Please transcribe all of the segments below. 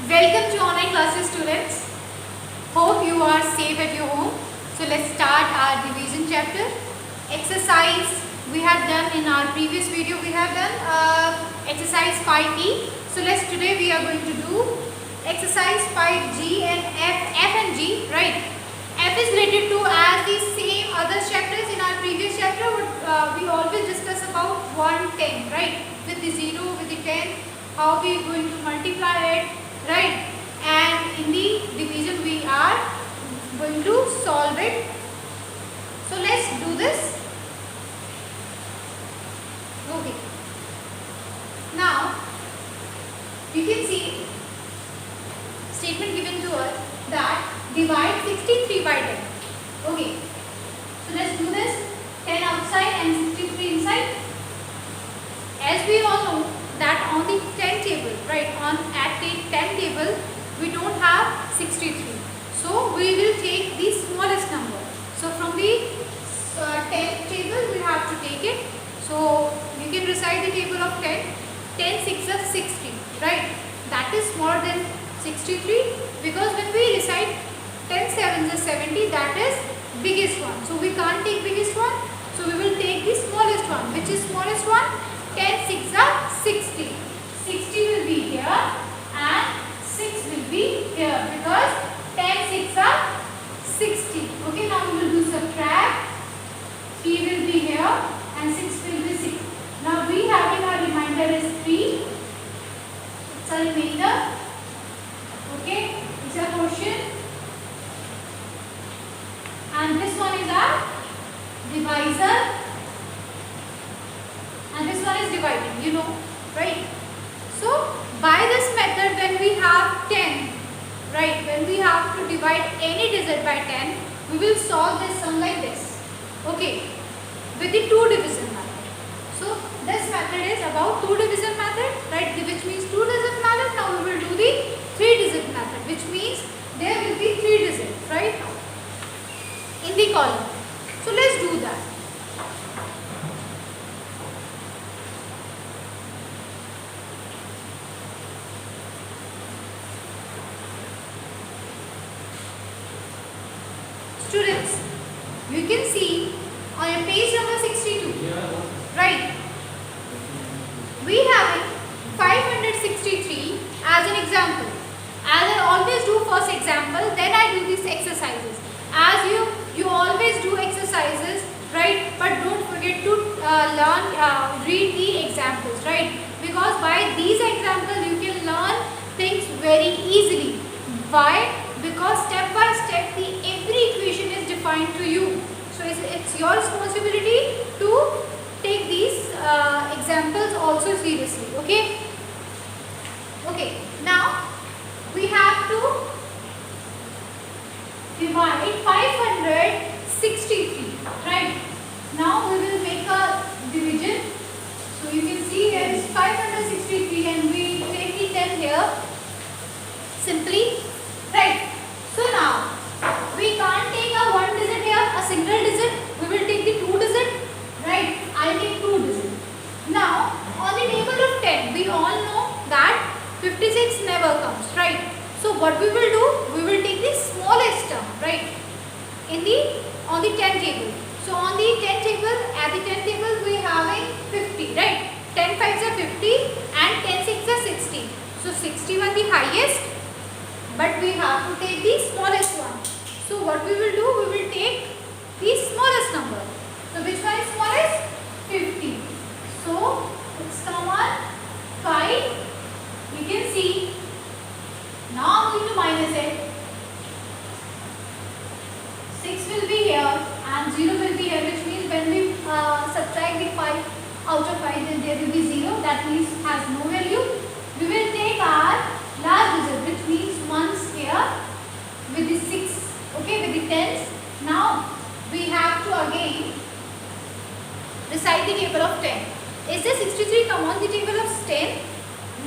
Welcome to online classes, students. Hope you are safe at your home. So let's start our division chapter. Exercise we have done in our previous video. We have done exercise 5E. So today we are going to do exercise 5G and F and G. Right? F is related to as the same other chapters in our previous chapter. We always discuss about 110. Right? With the 0, with the 10, how we are going to multiply it. Right, and in the division we are going to solve it. So let's do this. Okay. Now you can see statement given to us that divide 63 by 10. Okay. So let's do this. 10 outside and 63 inside. As we all know that on the 10 table, right, at the 10 table we don't have 63, so we will take the smallest number. So from the 10 table we have to take it. So you can recite the table of 10. 10 6 is 60, right? That is smaller than 63, because when we recite 10 7 is 70, that is biggest one. So we can't take biggest one, so we will take the smallest one. Which is smallest one? 10 6 are 60. 60 will be here and 6 will be here, because 10 6 are 60. Okay, now we will do subtract. 3 will be here and 6 will be 6. Now we having our remainder is 3. It's a remainder. Okay, it's a portion. And this one is our divisor. And this one is dividing, you know, right? So by this method, when we have 10, right, when we have to divide any digit by 10, we will solve this sum like this. Okay, with the 2 division method. So this method is about 2 division method, right, which means 2 digit method. Now we will do the 3 digit method, which means there will be 3 digits, right, in the column. So let's do that. Students, you can see on your page number 62, right? We have 563 as an example. As I always do first example, then I do these exercises. As you always do exercises, right? But don't forget to read the examples, right? Because by these examples you can learn things very easily. Why? Because step by step every equation is defined to you. So it's your responsibility to take these examples also seriously. Okay. Okay. Now we have to divide 563. Right. Now we will make a division. So you can see here is 563 and we take the 10 here simply. Right. So now we can't take a 1 digit here, a single digit. We will take the 2 digit. Right. I take 2 digit. Now on the table of 10, we all know that 56 never comes. Right. So what we will do? We will take the smallest term. Right. On the 10 table. So on the 10 table, at the 10 table we having 50. Right. 10 5s are 50 and 10 6 are 60. So 61 the highest. But we have to take the smallest one. So what we will do? We will take the smallest number. So which one is smallest? 50. So it's come on 5. You can see. Now I'm going to minus it. 6 will be here and 0 will be here, which means when we subtract the 5 out of 5, then there will be 0. That means it has no value. We will take our last digit, which means 1s here with the 6, okay, with the 10s. Now we have to again recite the table of 10. Is there 63 come on the table of 10?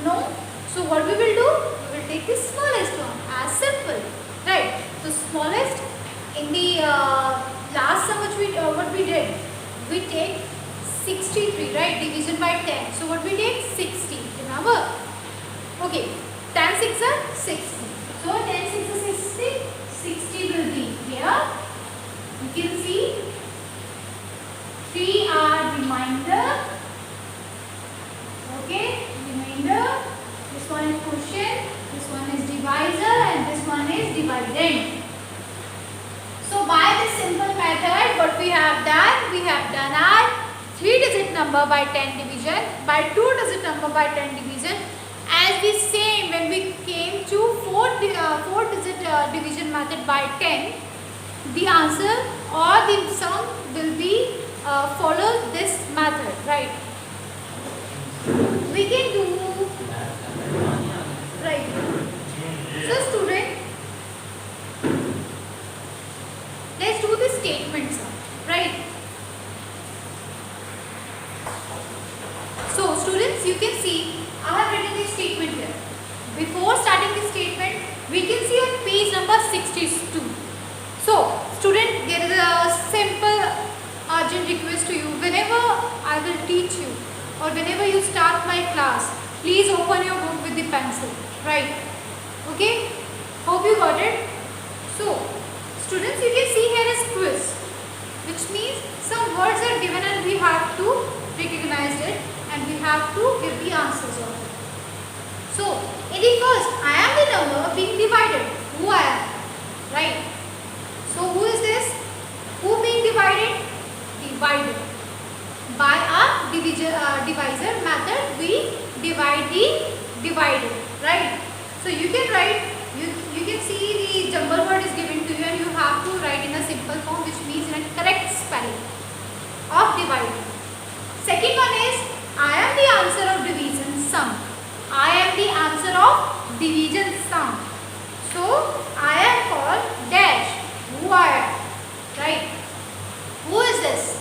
No. So what we will do? We will take the smallest one, as simple, right? So smallest in the last sum which what we did, we take 63, right? Division by 10. So what we take? 60. Remember? Okay. 10 6 are 60. So 10 6 is 60. 60 will be here. You can see 3 are remainder. Okay, remainder. This one is quotient. This one is divisor, and this one is dividend. So by this simple method, what we have done our 3-digit number by 10 division, by 2-digit number by 10 division. As the same when we came to 4-digit division method by 10, the answer or the sum will be follow this method, right? We can do, right? So student, let's do the statements, right? So students, you can see I have written the statement here. Before starting the statement, we can see on page number 62. So student, there is a simple urgent request to you. Whenever I will teach you or whenever you start my class, please open your book with the pencil, right? Okay, hope you got it. So students, you can see here is quiz, which means some words are given and we have to recognize it and we have to give the answers of it. So in the first, I am the number being divided. Who I am, right? So who is this? Who being divided? Divided. By a divisor method, we divide the divided, right? So you can write, you can see the jumble word is given to you and you have to write in a simple form, which means in a correct spelling of divided. Second one is, I am the answer of division sum. I am the answer of division sum. So I am called dash. Who I am, right? Who is this?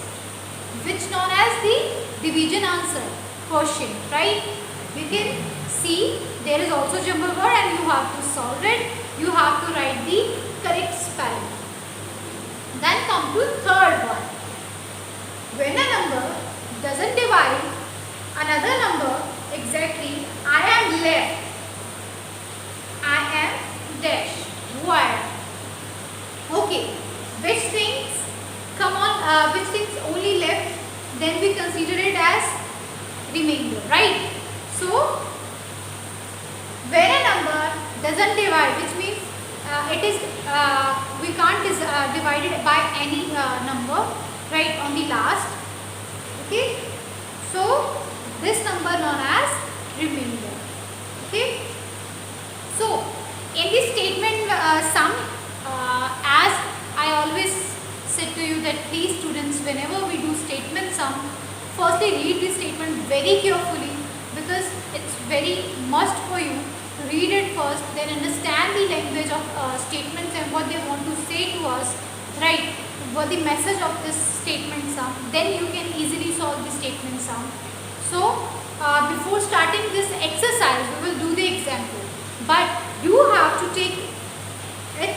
Which known as the division answer question, right? You can see there is also jumble word and you have to solve it. You have to write the correct spelling. Then come to third one. When a number doesn't divide another number exactly, I am left. I am dash. Who I am. Okay. Which things come on? Which things only left? Then we consider it as remainder, right? So when a number doesn't divide, which means it is we can't divide it by any number, right? On the last. Okay. So this number known as remainder. Okay. So in this statement sum, as I always said to you that please students, whenever we do statement sum, firstly read the statement very carefully, because it's very must for you to read it first, then understand the language of statements and what they want to say to us, right? What the message of this statement sum, then you can easily solve the statement sum. So before starting this exercise, we will do the example, but you have to take it,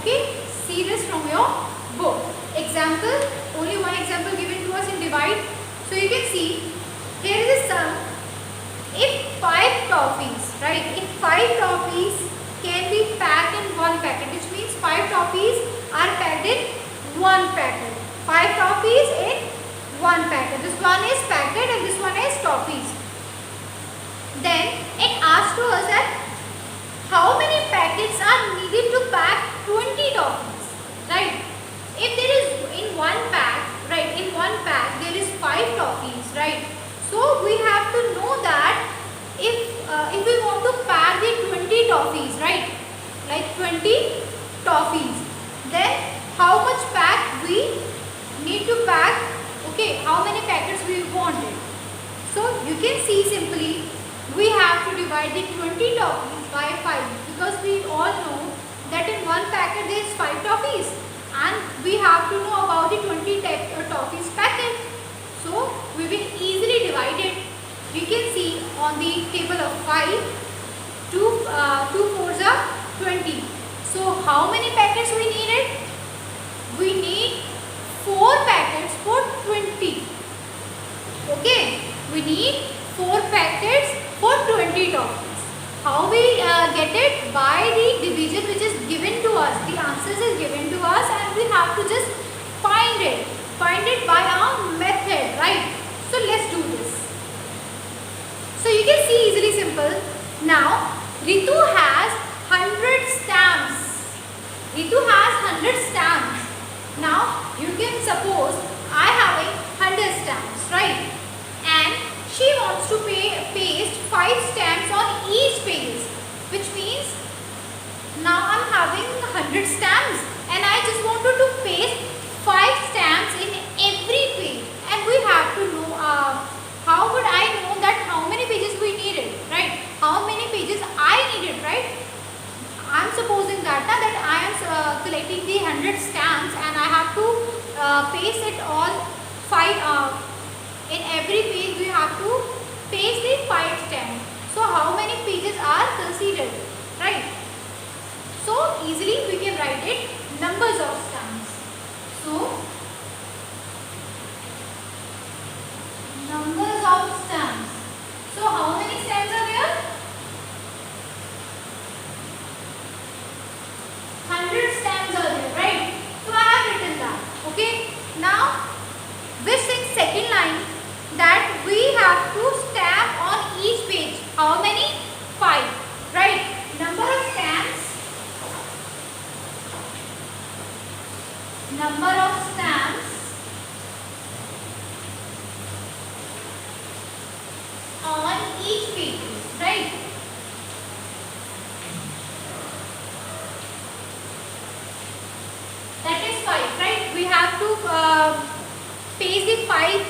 okay, serious from your book. Example, only one example given to us in divide. So you can see here is a sum. If 5 toffees, right, if 5 toffees can be packed in one packet, which means 5 toffees are packed in one packet. 5 toffees in one packet. This one is packet and this one is toffees. Then it asks to us that how many packets are needed to pack 20 toffees, right? If there is in one pack, right, in one pack there is 5 toffees, right? So we have to know that if we want to pack the 20 toffees, right, like 20 toffees, then how much pack we need to pack, okay, how many packets we wanted. So you can see simply we have to divide the 20 toffees by 5, because we all know that in one packet there is 5 toffees and we have to know about the 20 toffees packet. So we will easily divide it. We can see on the table of 5, 2 4s are 20. So how many packets we needed? We need 4 packets for 20. Okay, we need 4 packets for 20 toffees. How we get it? By the division which is given to us. The answers is given to us and we have to just find it. Find it by our method, right? So let's do this. So you can see easily simple. Now Ritu has 100 stamps. Ritu has 100 stamps. Now you can suppose I having 100 stamps, right? And she wants to paste 5 stamps on each page, which means now I'm having 100 stamps and I just wanted to paste 5 stamps in every page, and we have to know how would I know that how many pages we needed, right? How many pages I needed, right? I'm supposing that I am collecting the 100 stamps and I have to paste it all 5 in every page we have to paste the 5 stamps. So how many pages are considered, right? So easily we can write it numbers of stamps. So numbers of stamps. So how many stamps are there? 100 stamps are there, right? So I have written that. Okay. Now this in second line that we have to stamp on each page. How many? 5. Right. Number of stamps. Number of stamps on each page. Right. That is 5. Right. We have to paste the 5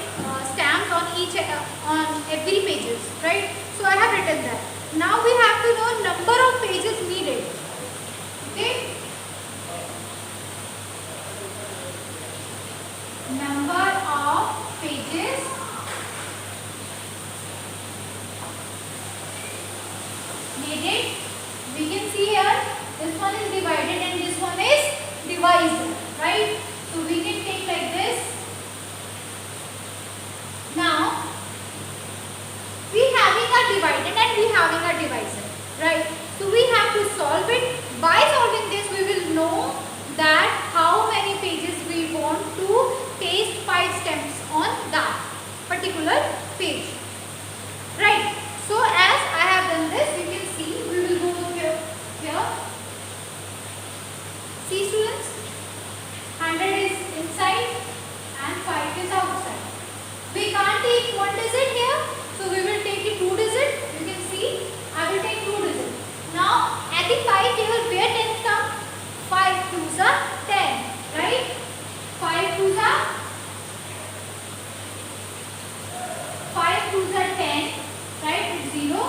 stamps on each on every pages, right? So I have written that. Now we have to know number of pages needed. Okay. Number of pages needed. We can see here this one is divided and this one is divised, right? So we can take like this. Now we having a dividend and we having a divisor, right? So we have to solve it. By solving this we will know that how many pages we want to paste 5 stamps on that particular page, right? So as I have done this, you can see we will go here. See students, 100 is inside and 5 is outside. We can't take 1 digit here, so we will take the 2 digit. You can see I will take 2 digit. Now at the 5 table where 10 come? 5 2s are 10, right? 5 2s are 10, right? It's 0.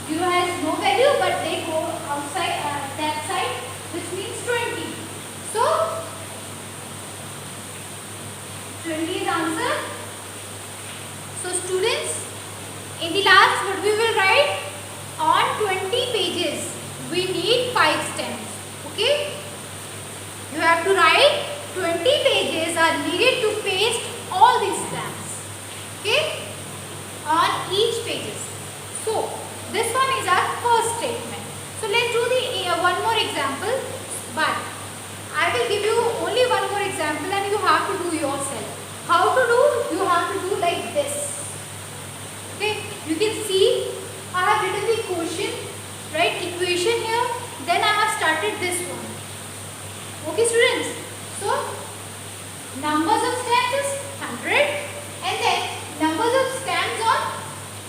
0 has no value but they go outside that side, which means 20. So 20 is answer. So students, in the last what we will write, on 20 pages we need 5 stamps. Okay, you have to write 20 pages are needed to paste all these stamps, okay, on each pages. So this one is our first statement. So let's do the one more example, but I will give you only one more example and you have to do yourself. How to do? You have to do like this. Okay, you can see I have written the quotient, right, equation here, then I have started this one. Okay students, so numbers of stamps is 100 and then numbers of stamps on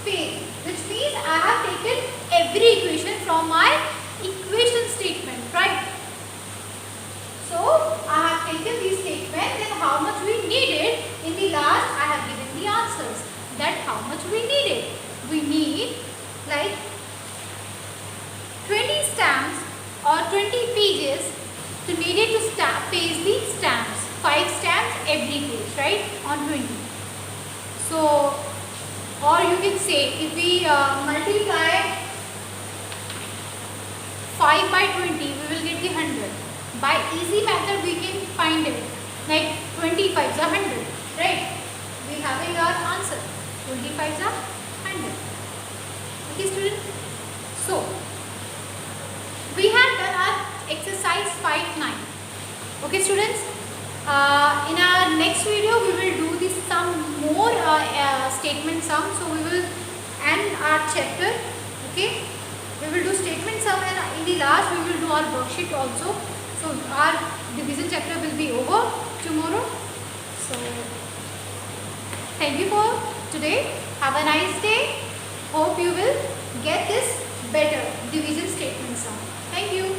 page, which means I have taken every equation from my equation statement, right? So I have taken these statements and how much we needed. In the last I have given the answers that how much we needed. We need like 20 stamps or 20 pages to needed to paste the stamps. 5 stamps every page, right, on 20. So, or you can say if we multiply 5 by 20, we will get the 100. By easy method we can find it, like 25 is 100, right? We having our answer, 25 is 100. Okay students, so exercise 5-9. Okay students, in our next video we will do this some more statement sum. So we will end our chapter. Okay, we will do statement sum, and in the last we will do our worksheet also. So our division chapter will be over tomorrow. So thank you for today. Have a nice day. Hope you will get this better division statement sum. Thank you.